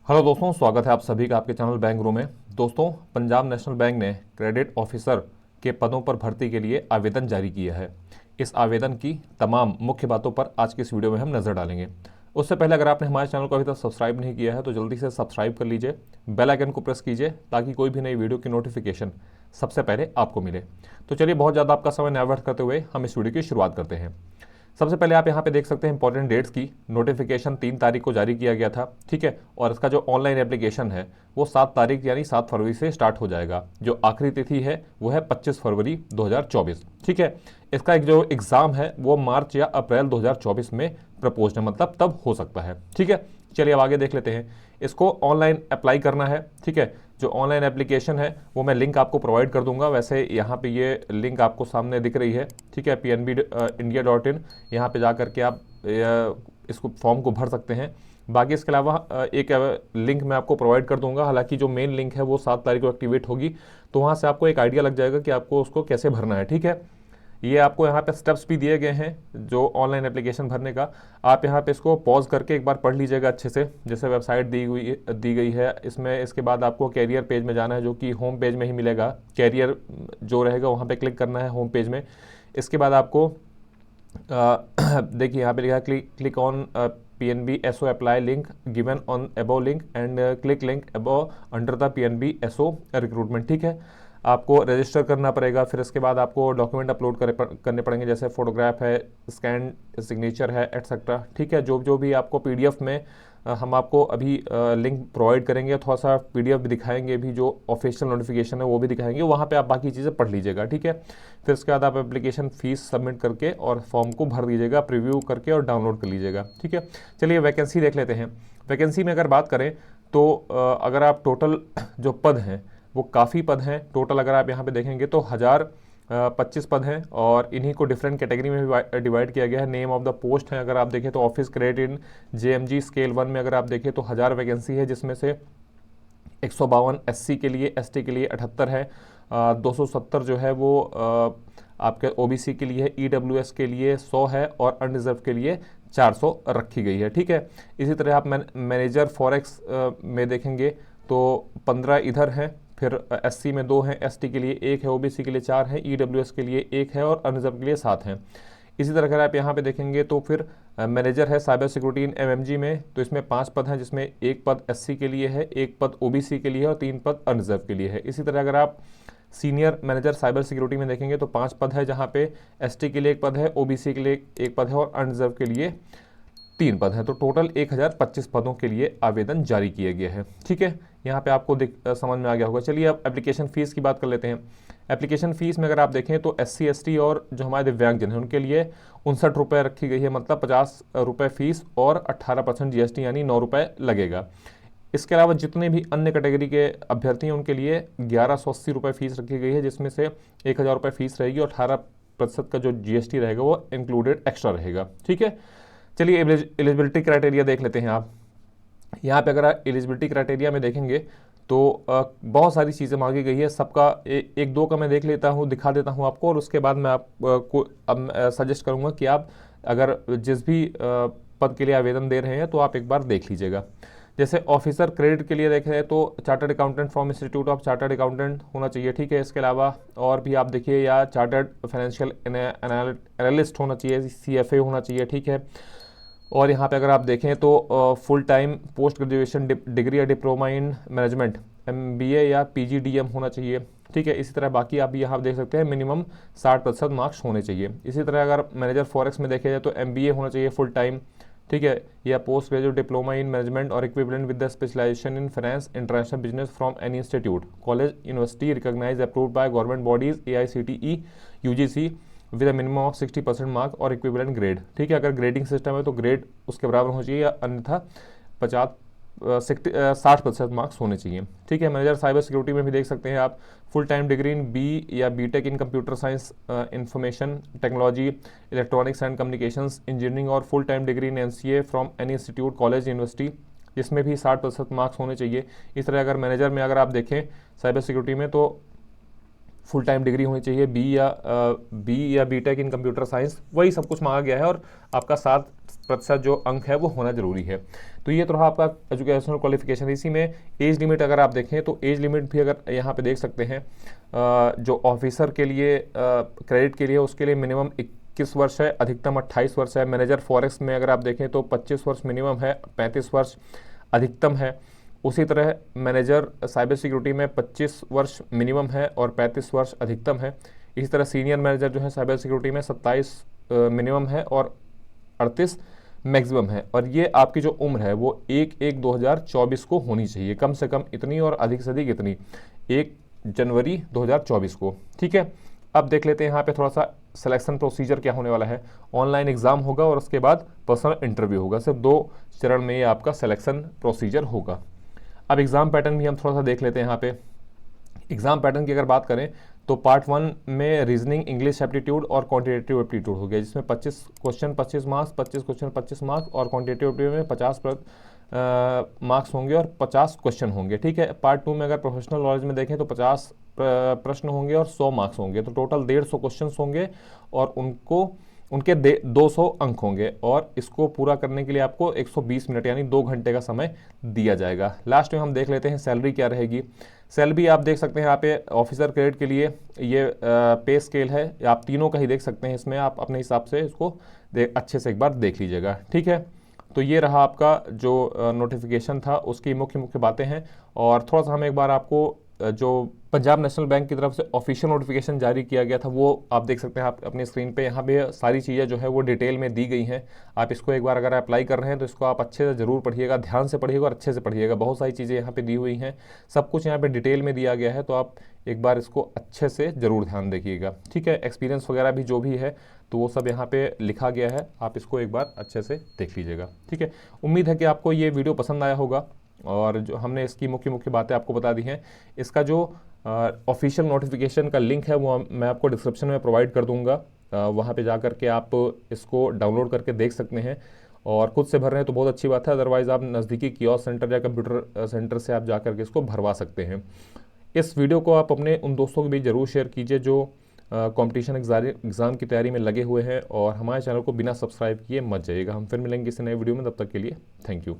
Hello दोस्तों, स्वागत है आप सभी का आपके चैनल बैंक ग्रो में। दोस्तों, पंजाब नेशनल बैंक ने क्रेडिट ऑफिसर के पदों पर भर्ती के लिए आवेदन जारी किया है। इस आवेदन की तमाम मुख्य बातों पर आज की इस वीडियो में हम नज़र डालेंगे। उससे पहले अगर आपने हमारे चैनल को अभी तक सब्सक्राइब नहीं किया है तो जल्दी से सब्सक्राइब कर लीजिए, बेल आइकन को प्रेस कीजिए ताकि कोई भी नई वीडियो की नोटिफिकेशन सबसे पहले आपको मिले। तो चलिए, बहुत ज़्यादा आपका समय न व्यर्थ करते हुए हम इस वीडियो की शुरुआत करते हैं। सबसे पहले आप यहाँ पे देख सकते हैं इंपॉर्टेंट डेट्स की। नोटिफिकेशन 3 तारीख को जारी किया गया था, ठीक है। और इसका जो ऑनलाइन एप्लीकेशन है वो 7 तारीख यानी 7 फरवरी से स्टार्ट हो जाएगा। जो आखिरी तिथि है वो है 25 फरवरी 2024, ठीक है। इसका एक जो एग्ज़ाम है वो मार्च या अप्रैल 2024 में प्रपोज है, मतलब तब हो सकता है, ठीक है। चलिए अब आगे देख लेते हैं। इसको ऑनलाइन अप्लाई करना है, ठीक है। जो ऑनलाइन एप्लीकेशन है वो मैं लिंक आपको प्रोवाइड कर दूंगा। वैसे यहाँ पे ये लिंक आपको सामने दिख रही है, ठीक है, pnbindia.in। यहाँ पे जा करके आप इसको फॉर्म को भर सकते हैं। बाकी इसके अलावा एक लिंक मैं आपको प्रोवाइड कर दूंगा। हालांकि जो मेन लिंक है वो 7 तारीख को एक्टिवेट होगी, तो वहाँ से आपको एक आइडिया लग जाएगा कि आपको उसको कैसे भरना है, ठीक है। ये आपको यहाँ पे स्टेप्स भी दिए गए हैं जो ऑनलाइन एप्लीकेशन भरने का। आप यहाँ पे इसको पॉज करके एक बार पढ़ लीजिएगा अच्छे से, जैसे वेबसाइट दी गई है इसमें। इसके बाद आपको कैरियर पेज में जाना है, जो कि होम पेज में ही मिलेगा। कैरियर जो रहेगा वहाँ पे क्लिक करना है होम पेज में। इसके बाद आपको देखिए यहाँ पे लिखा है click on PNB SO apply link given on above link and click link above under the PNB SO recruitment, ठीक है। आपको रजिस्टर करना पड़ेगा। फिर इसके बाद आपको डॉक्यूमेंट अपलोड करने पड़ेंगे, जैसे फोटोग्राफ है, स्कैन सिग्नेचर है, एटसेट्रा, ठीक है। जो भी आपको PDF में हम आपको अभी लिंक प्रोवाइड करेंगे, थोड़ा सा PDF भी दिखाएंगे, भी जो ऑफिशियल नोटिफिकेशन है वो भी दिखाएंगे। वहाँ पे आप बाकी चीज़ें पढ़ लीजिएगा, ठीक है। फिर उसके बाद आप एप्लीकेशन फ़ीस सबमिट करके और फॉर्म को भर दीजिएगा, प्रीव्यू करके और डाउनलोड कर लीजिएगा, ठीक है। चलिए वैकेंसी देख लेते हैं। वैकेंसी में अगर बात करें तो अगर आप टोटल जो पद हैं वो काफ़ी पद हैं। टोटल अगर आप यहाँ पे देखेंगे तो 1025 पद हैं, और इन्हीं को डिफरेंट कैटेगरी में भी डिवाइड किया गया है। नेम ऑफ द पोस्ट है, अगर आप देखें तो ऑफिस ग्रेड इन JMG स्केल 1 में अगर आप देखें तो 1000 वैकेंसी है, जिसमें से 152 SC के लिए, ST के लिए 78 है, 270 जो है वो आपके OBC के लिए है, EWS के लिए 100 है और अनरिजर्व के लिए 400 रखी गई है, ठीक है। इसी तरह आप मैनेजर फॉरेक्स में देखेंगे तो 15 इधर हैं, फिर SC में 2 हैं, ST के लिए 1 है, OBC के लिए 4 हैं, EWS के लिए 1 है और अनरिजर्व के लिए 7 हैं। इसी तरह अगर आप यहाँ पे देखेंगे तो फिर मैनेजर है साइबर सिक्योरिटी इन MMG में, तो इसमें 5 पद हैं, जिसमें 1 पद SC के लिए है, 1 पद OBC के लिए है और 3 पद अनरिजर्व के लिए है। इसी तरह अगर आप सीनियर मैनेजर साइबर सिक्योरिटी में देखेंगे तो 5 पद है, जहाँ पे ST के लिए 1 पद है, OBC के लिए 1 पद है और अनरिजर्व के लिए 3 पद हैं। तो टोटल 1025 पदों के लिए आवेदन जारी किए गए हैं, ठीक है। यहाँ पे आपको समझ में आ गया होगा। चलिए अब एप्लीकेशन फ़ीस की बात कर लेते हैं। एप्लीकेशन फ़ीस में अगर आप देखें तो SC ST और जो हमारे दिव्यांगजन हैं उनके लिए 59 रुपये रखी गई है, मतलब 50 रुपये फ़ीस और 18% GST यानी 9 रुपये लगेगा। इसके अलावा जितने भी अन्य कैटेगरी के अभ्यर्थी हैं उनके लिए 1180 रुपये फ़ीस रखी गई है, जिसमें से 1000 रुपये फ़ीस रहेगी और 18% का जो GST रहेगा वो इंक्लूडेड एक्स्ट्रा रहेगा, ठीक है। चलिए एलिजिबिलिटी क्राइटेरिया देख लेते हैं। आप यहाँ पे अगर आप एलिजिबिलिटी क्राइटेरिया में देखेंगे तो बहुत सारी चीज़ें मांगी गई है। सबका एक दो का मैं देख लेता हूँ, दिखा देता हूँ आपको, और उसके बाद मैं आपको अब सजेस्ट करूँगा कि आप अगर जिस भी पद के लिए आवेदन दे रहे हैं तो आप एक बार देख लीजिएगा। जैसे ऑफिसर क्रेडिट के लिए देख रहे हैं तो chartered accountant from institute of chartered accountant होना चाहिए, ठीक है। इसके अलावा और भी आप देखिए, या चार्टर्ड फाइनेंशियल एनालिस्ट होना चाहिए, CFA होना चाहिए, ठीक है। और यहाँ पे अगर आप देखें तो full time post graduation degree या डिप्लोमा इन मैनेजमेंट MBA या PGDM होना चाहिए, ठीक है। इसी तरह बाकी आप यहाँ देख सकते हैं मिनिमम 60% मार्क्स होने चाहिए। इसी तरह अगर मैनेजर फॉरेक्स में देखा जाए तो MBA होना चाहिए फुल टाइम, ठीक है, या post graduate diploma in management और equivalent with the specialisation in finance international business from any institute college university recognise approved by government bodies AICTE UGC with a minimum of 60% mark और equivalent grade, ठीक है। अगर grading system है तो grade उसके बराबर होना चाहिए, या अन्यथा 60% मार्क्स होने चाहिए, ठीक है। मैनेजर साइबर सिक्योरिटी में भी देख सकते हैं आप full time degree in B या BTech in computer science information technology electronics and communications engineering और full time degree in NCA from any institute college university, जिसमें भी 60% मार्क्स होने चाहिए। इस तरह अगर मैनेजर में अगर आप देखें साइबर सिक्योरिटी में तो फुल टाइम डिग्री होनी चाहिए, बी या बीटेक इन कंप्यूटर साइंस, वही सब कुछ मांगा गया है। और आपका 7% जो अंक है वो होना जरूरी है। तो ये तो रहा आपका एजुकेशनल क्वालिफिकेशन। इसी में एज लिमिट अगर आप देखें तो एज लिमिट भी अगर यहाँ पे देख सकते हैं, जो ऑफिसर के लिए क्रेडिट के लिए उसके लिए मिनिमम 21 वर्ष है, अधिकतम 28 वर्ष है। मैनेजर फॉरेक्स में अगर आप देखें तो 25 वर्ष मिनिमम है, 35 वर्ष अधिकतम है। उसी तरह मैनेजर साइबर सिक्योरिटी में 25 वर्ष मिनिमम है और 35 वर्ष अधिकतम है। इसी तरह सीनियर मैनेजर जो है साइबर सिक्योरिटी में 27 मिनिमम है और 38 मैक्सिमम है। और ये आपकी जो उम्र है वो 1/1/2024 को होनी चाहिए, कम से कम इतनी और अधिक से अधिक इतनी, 1 जनवरी 2024 को। ठीक है, अब देख लेते हैं यहाँ पे थोड़ा सा सिलेक्शन प्रोसीजर क्या होने वाला है। ऑनलाइन एग्जाम होगा और उसके बाद पर्सनल इंटरव्यू होगा। सिर्फ 2 चरण में ये आपका सिलेक्शन प्रोसीजर होगा। अब एग्जाम पैटर्न भी हम थोड़ा सा देख लेते हैं। यहाँ पे एग्जाम पैटर्न की अगर बात करें तो पार्ट 1 में रीजनिंग, इंग्लिश एप्टीट्यूड और क्वांटिटेटिव एप्टीट्यूड हो गया, जिसमें 25 क्वेश्चन 25 मार्क्स, 25 क्वेश्चन 25 मार्क्स और क्वांटिटेटिव एप्टीट्यूड में 50 मार्क्स होंगे और 50 क्वेश्चन होंगे। ठीक है, पार्ट 2 में अगर प्रोफेशनल नॉलेज में देखें तो 50 प्रश्न होंगे और 100 मार्क्स होंगे। तो टोटल 150 क्वेश्चन होंगे और उनके 200 अंक होंगे। और इसको पूरा करने के लिए आपको 120 मिनट यानी 2 घंटे का समय दिया जाएगा। लास्ट में हम देख लेते हैं सैलरी क्या रहेगी। सैलरी आप देख सकते हैं यहाँ पे ऑफिसर ग्रेड के लिए ये पे स्केल है, आप तीनों का ही देख सकते हैं। इसमें आप अपने हिसाब से इसको अच्छे से एक बार देख लीजिएगा। ठीक है, तो ये रहा आपका जो नोटिफिकेशन था उसकी मुख्य मुख्य बातें हैं। और थोड़ा सा हम एक बार आपको जो पंजाब नेशनल बैंक की तरफ से ऑफिशियल नोटिफिकेशन जारी किया गया था वो आप देख सकते हैं आप अपनी स्क्रीन पे। यहाँ पे सारी चीज़ें जो है वो डिटेल में दी गई हैं। आप इसको एक बार अगर अप्लाई कर रहे हैं तो इसको आप अच्छे से ज़रूर पढ़िएगा, ध्यान से पढ़िएगा और अच्छे से पढ़िएगा। बहुत सारी चीज़ें यहाँ पे दी हुई हैं, सब कुछ यहाँ पे डिटेल में दिया गया है, तो आप एक बार इसको अच्छे से ज़रूर ध्यान देखिएगा। ठीक है, एक्सपीरियंस वगैरह भी जो भी है तो वो सब यहाँ पे लिखा गया है, आप इसको एक बार अच्छे से देख लीजिएगा। ठीक है, उम्मीद है कि आपको ये वीडियो पसंद आया होगा और जो हमने इसकी मुख्य मुख्य बातें आपको बता दी हैं। इसका जो ऑफिशियल नोटिफिकेशन का लिंक है वो मैं आपको डिस्क्रिप्शन में प्रोवाइड कर दूंगा, वहाँ पे जा कर के आप इसको डाउनलोड करके देख सकते हैं। और खुद से भर रहे हैं तो बहुत अच्छी बात है, अदरवाइज़ आप नज़दीकी कियोस्क सेंटर या कंप्यूटर सेंटर से आप जा कर के इसको भरवा सकते हैं। इस वीडियो को आप अपने उन दोस्तों के बीच ज़रूर शेयर कीजिए जो कंपटीशन एग्ज़ाम की तैयारी में लगे हुए हैं। और हमारे चैनल को बिना सब्सक्राइब किए मत जाइएगा। हम फिर मिलेंगे किसी नए वीडियो में, तब तक के लिए थैंक यू।